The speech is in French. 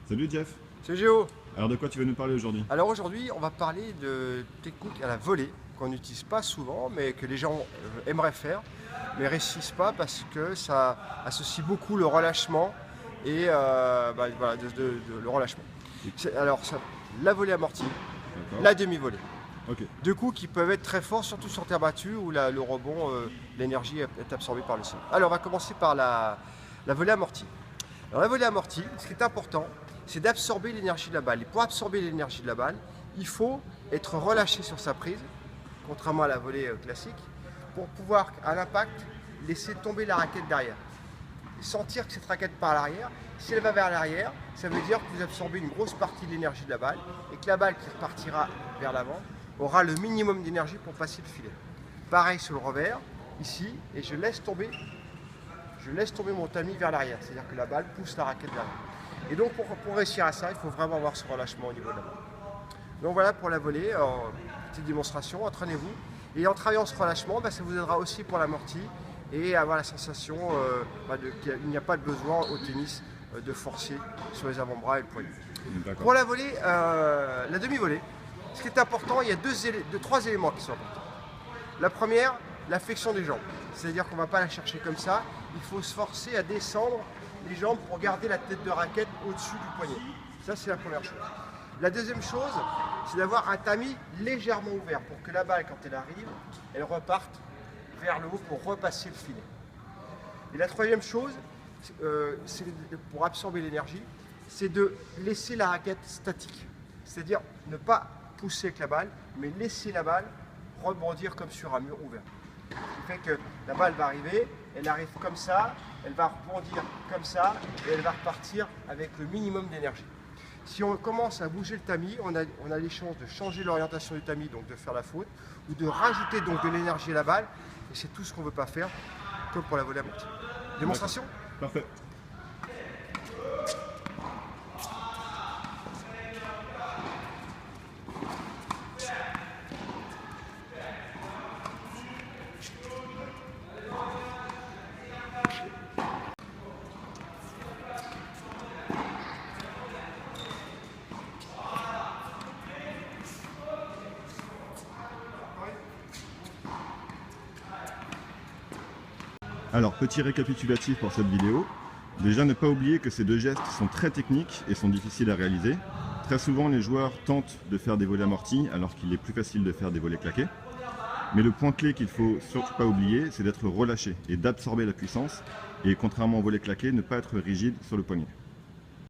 Salut Jeff, C'est Géo. alors de quoi tu vas nous parler aujourd'hui? Alors aujourd'hui, on va parler de techniques à la volée qu'on n'utilise pas souvent, mais que les gens aimeraient faire, mais réussissent pas parce que ça associe beaucoup le relâchement et voilà, le relâchement. Alors, la volée amortie, D'accord. la demi-volée. Ok. Deux coups qui peuvent être très forts, surtout sur terre battue où le rebond, l'énergie est absorbée par le sol. Alors, on va commencer par la volée amortie. Alors, la volée amortie, ce qui est important, c'est d'absorber l'énergie de la balle. Et pour absorber l'énergie de la balle, il faut être relâché sur sa prise, contrairement à la volée classique, pour pouvoir, à l'impact, laisser tomber la raquette derrière. Et sentir que cette raquette part à l'arrière. Si elle va vers l'arrière, ça veut dire que vous absorbez une grosse partie de l'énergie de la balle et que la balle qui repartira vers l'avant aura le minimum d'énergie pour passer le filet. Pareil sur le revers, ici, et je laisse tomber mon tamis vers l'arrière, c'est-à-dire que la balle pousse la raquette vers l'avant. Et donc pour réussir à ça, il faut vraiment avoir ce relâchement au niveau de la balle. Donc voilà pour la volée, petite démonstration, entraînez-vous. Et en travaillant ce relâchement, ça vous aidera aussi pour l'amorti et avoir la sensation qu'il n'y a pas de besoin au tennis de forcer sur les avant-bras et le poignet. Pour la volée, la demi-volée, ce qui est important, il y a trois éléments qui sont importants. La première, la flexion des jambes. C'est-à-dire qu'on ne va pas la chercher comme ça, il faut se forcer à descendre les jambes pour garder la tête de raquette au-dessus du poignet. Ça, c'est la première chose. La deuxième chose, c'est d'avoir un tamis légèrement ouvert pour que la balle, quand elle arrive, elle reparte vers le haut pour repasser le filet. Et la troisième chose, pour absorber l'énergie, c'est de laisser la raquette statique. C'est-à-dire ne pas pousser avec la balle, mais laisser la balle rebondir comme sur un mur ouvert. Ce qui fait que la balle va arriver, elle arrive comme ça, elle va rebondir comme ça, et elle va repartir avec le minimum d'énergie. Si on commence à bouger le tamis, on a les chances de changer l'orientation du tamis, donc de faire la faute, ou de rajouter donc de l'énergie à la balle, et c'est tout ce qu'on ne veut pas faire, comme pour la volée amortie. Démonstration ? Parfait. Alors, petit récapitulatif pour cette vidéo. Déjà, ne pas oublier que ces deux gestes sont très techniques et sont difficiles à réaliser. Très souvent, les joueurs tentent de faire des volées amortis alors qu'il est plus facile de faire des volées claqués. Mais le point clé qu'il ne faut surtout pas oublier, c'est d'être relâché et d'absorber la puissance. Et contrairement aux volées claqués, ne pas être rigide sur le poignet.